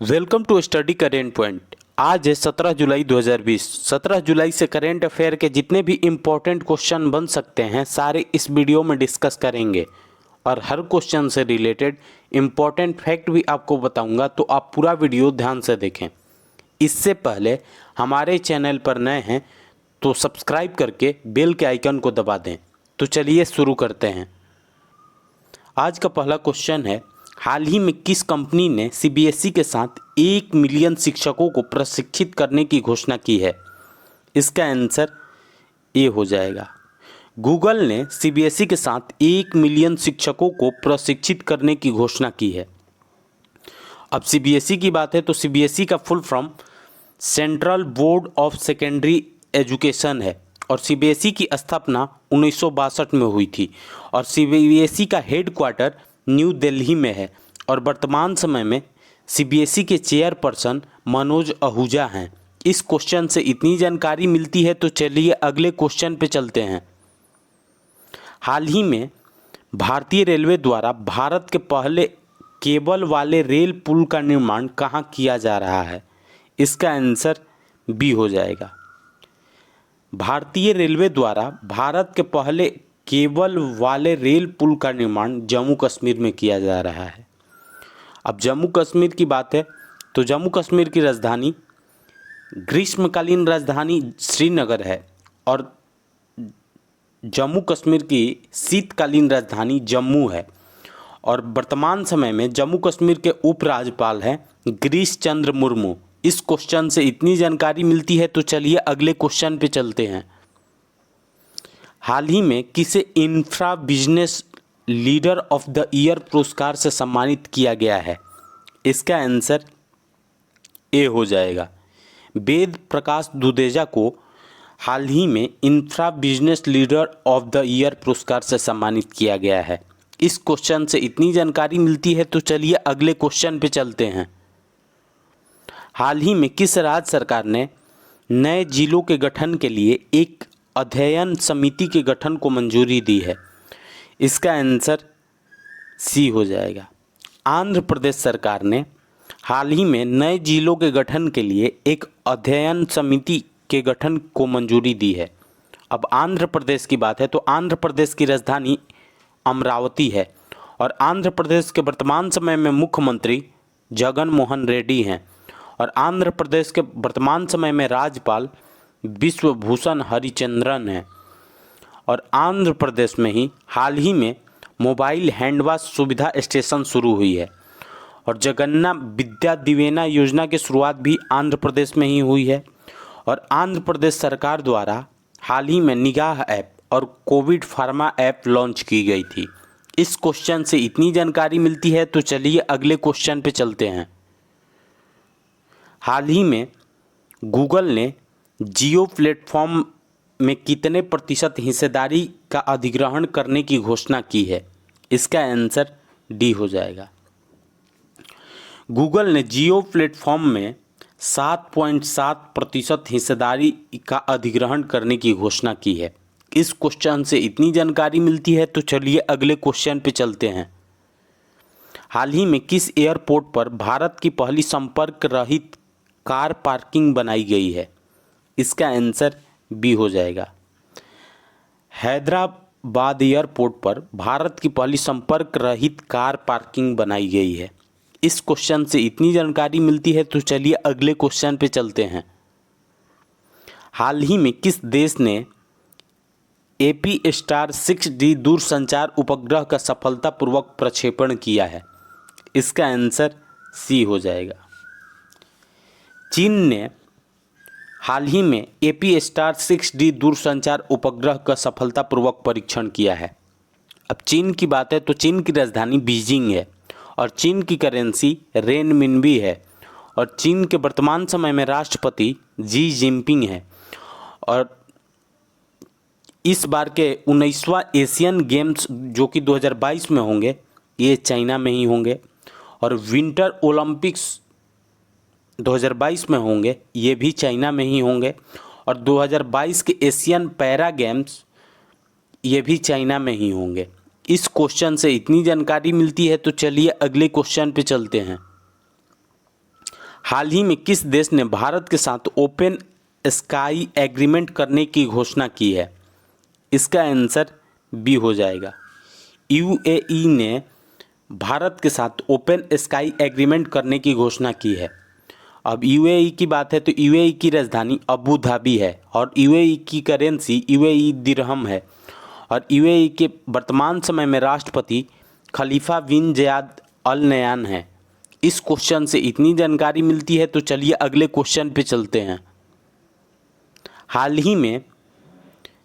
Welcome to study current point. आज है 17 जुलाई 2020। 17 जुलाई से करेंट अफेयर के जितने भी इम्पोर्टेंट क्वेश्चन बन सकते हैं सारे इस वीडियो में डिस्कस करेंगे और हर क्वेश्चन से रिलेटेड इम्पोर्टेंट फैक्ट भी आपको बताऊंगा, तो आप पूरा वीडियो ध्यान से देखें। इससे पहले हमारे चैनल पर नए हैं तो सब्सक्राइब करके बेल के आइकन को दबा दें। तो चलिए शुरू करते हैं। आज का पहला क्वेश्चन है, हाल ही में किस कंपनी ने सीबीएसई के साथ 1 मिलियन शिक्षकों को प्रशिक्षित करने की घोषणा की है? इसका आंसर ए हो जाएगा। गूगल ने सीबीएसई के साथ 1 मिलियन शिक्षकों को प्रशिक्षित करने की घोषणा की है। अब सीबीएसई की बात है तो सीबीएसई का full form central board of secondary education है और सीबीएसई की स्थापना 1962 में हुई थी और सीबीएसई का हेडक्वार्टर न्यू दिल्ली में है और वर्तमान समय में सीबीएसई के चेयरपर्सन मनोज आहूजा हैं। इस क्वेश्चन से इतनी जानकारी मिलती है तो चलिए अगले क्वेश्चन पे चलते हैं। हाल ही में भारतीय रेलवे द्वारा भारत के पहले केबल वाले रेल पुल का निर्माण कहाँ किया जा रहा है? इसका आंसर बी हो जाएगा। भारतीय रेलवे द्वारा भारत के पहले केबल वाले रेल पुल का निर्माण जम्मू कश्मीर में किया जा रहा है। अब जम्मू कश्मीर की बात है तो जम्मू कश्मीर की राजधानी ग्रीष्मकालीन राजधानी श्रीनगर है और जम्मू कश्मीर की शीतकालीन राजधानी जम्मू है और वर्तमान समय में जम्मू कश्मीर के उपराज्यपाल हैं गिरीश चंद्र मुर्मू। इस क्वेश्चन से इतनी जानकारी मिलती है तो चलिए अगले क्वेश्चन पे चलते हैं। हाल ही में किसे infra business leader of the year पुरस्कार से सम्मानित किया गया है? इसका आंसर ए हो जाएगा। वेद प्रकाश दुदेजा को हाल ही में infra business leader of the year पुरस्कार से सम्मानित किया गया है। इस क्वेश्चन से इतनी जानकारी मिलती है तो चलिए अगले क्वेश्चन पे चलते हैं। हाल ही में किस राज्य सरकार ने नए जिलों के गठन के लिए एक अध्ययन समिति के गठन को मंजूरी दी है? इसका आंसर सी हो जाएगा। आंध्र प्रदेश सरकार ने हाल ही में नए जिलों के गठन के लिए एक अध्ययन समिति के गठन को मंजूरी दी है। अब आंध्र प्रदेश की बात है तो आंध्र प्रदेश की राजधानी अमरावती है और आंध्र प्रदेश के वर्तमान समय में मुख्यमंत्री जगन मोहन रेड्डी हैं और आंध्र प्रदेश के वर्तमान समय में राज्यपाल विश्वभूषण हरिचंद्रन हैं और आंध्र प्रदेश में ही हाल ही में मोबाइल हैंडवाश सुविधा स्टेशन शुरू हुई है और जगन्ना विद्या दिवेना योजना की शुरुआत भी आंध्र प्रदेश में ही हुई है और आंध्र प्रदेश सरकार द्वारा हाल ही में निगाह ऐप और कोविड फार्मा ऐप लॉन्च की गई थी। इस क्वेश्चन से इतनी जानकारी मिलती है तो चलिए अगले क्वेश्चन पे चलते हैं। हाल ही में गूगल ने जियो प्लेटफॉर्म में कितने प्रतिशत हिस्सेदारी का अधिग्रहण करने की घोषणा की है? इसका आंसर डी हो जाएगा। गूगल ने जियो प्लेटफॉर्म में 7.7% हिस्सेदारी का अधिग्रहण करने की घोषणा की है। इस क्वेश्चन से इतनी जानकारी मिलती है तो चलिए अगले क्वेश्चन पे चलते हैं। हाल ही में किस एयरपोर्ट पर भारत की पहली संपर्क रहित कार पार्किंग बनाई गई है? इसका आंसर बी हो जाएगा। हैदराबाद एयरपोर्ट पर भारत की पहली संपर्क रहित कार पार्किंग बनाई गई है। इस क्वेश्चन से इतनी जानकारी मिलती है तो चलिए अगले क्वेश्चन पे चलते हैं। हाल ही में किस देश ने एपीस्टार 6D दूरसंचार उपग्रह का सफलतापूर्वक प्रक्षेपण किया है? इसका आंसर सी हो जाएगा। चीन ने हाल ही में एपीस्टार 6D दूरसंचार उपग्रह का सफलतापूर्वक परीक्षण किया है। अब चीन की बात है तो चीन की राजधानी बीजिंग है और चीन की करेंसी रेनमिनबी है और चीन के वर्तमान समय में राष्ट्रपति जी जिनपिंग है और इस बार के 19वां एशियन गेम्स जो कि 2022 में होंगे ये चाइना में ही होंगे और विंटर ओलंपिक्स 2022 में होंगे ये भी चाइना में ही होंगे और 2022 के एशियन पैरा गेम्स ये भी चाइना में ही होंगे। इस क्वेश्चन से इतनी जानकारी मिलती है तो चलिए अगले क्वेश्चन पे चलते हैं। हाल ही में किस देश ने भारत के साथ ओपन स्काई एग्रीमेंट करने की घोषणा की है? इसका आंसर बी हो जाएगा। यूएई ने भारत के साथ ओपन स्काई एग्रीमेंट करने की घोषणा की है। अब यूएई की बात है तो यूएई की राजधानी अबू धाबी है और यूएई की करेंसी यूएई दिरहम है और यूएई के वर्तमान समय में राष्ट्रपति खलीफा बिन ज़ायद अल नह्यान है। इस क्वेश्चन से इतनी जानकारी मिलती है तो चलिए अगले क्वेश्चन पे चलते हैं। हाल ही में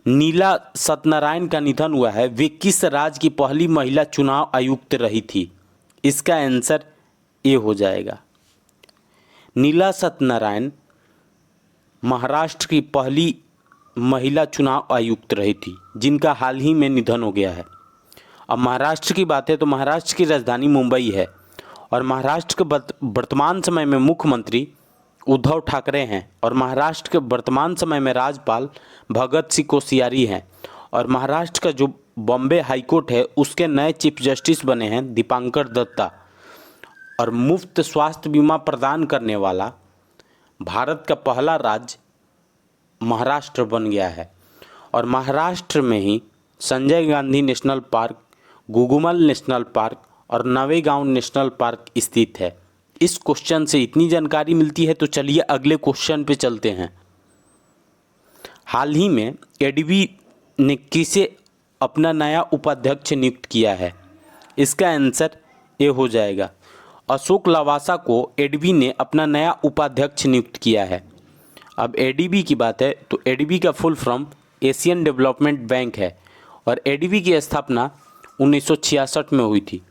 नीला सत्यनारायण का निधन हुआ है। वे किस राज्य की पहली महिला चुनाव आयुक्त रही थी? इसका आंसर ए हो जाएगा। नीला सत्यनारायण महाराष्ट्र की पहली महिला चुनाव आयुक्त रही थी जिनका हाल ही में निधन हो गया है। अब महाराष्ट्र की बात है तो महाराष्ट्र की राजधानी मुंबई है और महाराष्ट्र के वर्तमान समय में मुख्यमंत्री उद्धव ठाकरे हैं और महाराष्ट्र के वर्तमान समय में राज्यपाल भगत सिंह कोश्यारी हैं और महाराष्ट्र का जो बॉम्बे हाईकोर्ट है उसके नए चीफ जस्टिस बने हैं दीपांकर दत्ता और मुफ्त स्वास्थ्य बीमा प्रदान करने वाला भारत का पहला राज्य महाराष्ट्र बन गया है और महाराष्ट्र में ही Sanjay Gandhi national park, Gugamal national park और नवेगांव नेशनल पार्क स्थित है। इस क्वेश्चन से इतनी जानकारी मिलती है तो चलिए अगले क्वेश्चन पे चलते हैं। हाल ही में एडीबी ने किसे अपना नया उपाध्यक्ष नियुक्त किया है? इसका आंसर ए हो जाएगा। अशोक लवासा को एडीबी ने अपना नया उपाध्यक्ष नियुक्त किया है। अब एडीबी की बात है तो एडीबी का full form Asian development bank है और एडीबी की स्थापना 1966 में हुई थी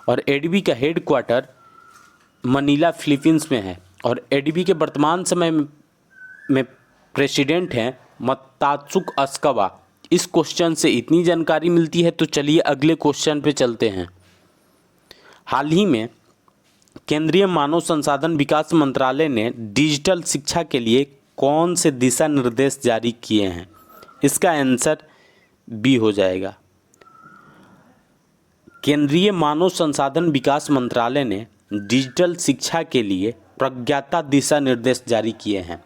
और एडीबी का हेडक्वार्टर मनीला फिलीपींस में है और एडीबी के वर्तमान समय में प्रेसिडेंट हैं मत्सुको असाकावा। इस क्वेश्चन से इतनी जानकारी मिलती है तो चलिए अगले क्वेश्चन पे चलते हैं। हाल ही में केंद्रीय मानव संसाधन विकास मंत्रालय ने डिजिटल शिक्षा के लिए कौन से दिशा निर्देश जारी किए हैं? इसका आंसर बी हो जाएगा। केंद्रीय मानव संसाधन विकास मंत्रालय ने डिजिटल शिक्षा के लिए प्रज्ञाता दिशा निर्देश जारी किए हैं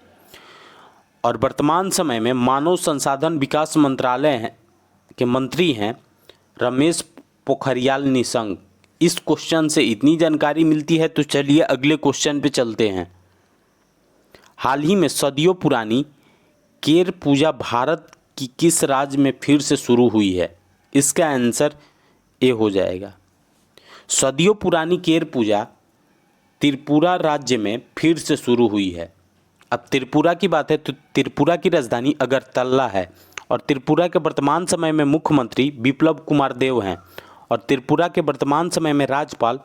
और वर्तमान समय में मानव संसाधन विकास मंत्रालय के मंत्री हैं रमेश पोखरियाल निशंक। इस क्वेश्चन से इतनी जानकारी मिलती है तो चलिए अगले क्वेश्चन पे चलते हैं। हाल ही में सदियों पुरानी केर पूजा भारत की किस राज्य में फिर से शुरू हुई है? इसका आंसर ए हो जाएगा। सदियों पुरानी केर पूजा त्रिपुरा राज्य में फिर से शुरू हुई है। अब त्रिपुरा की बात है तो त्रिपुरा की राजधानी अगरतला है और त्रिपुरा के वर्तमान समय में मुख्यमंत्री बिप्लब कुमार देव हैं और त्रिपुरा के वर्तमान समय में राज्यपाल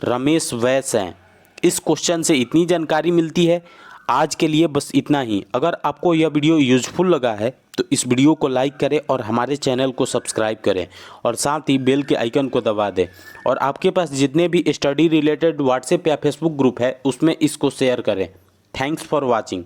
रमेश बैस हैं। इस क्वेश्चन से इतनी जानकारी मिलती है। आज के लिए बस इतना ही। अगर आपको यह वीडियो यूजफुल लगा है तो इस वीडियो को लाइक करें और हमारे चैनल को सब्सक्राइब करें और साथ ही बेल के आइकन को दबा दें और आपके पास जितने भी स्टडी रिलेटेड व्हाट्सएप या फेसबुक ग्रुप है उसमें इसको शेयर करें। Thanks for watching.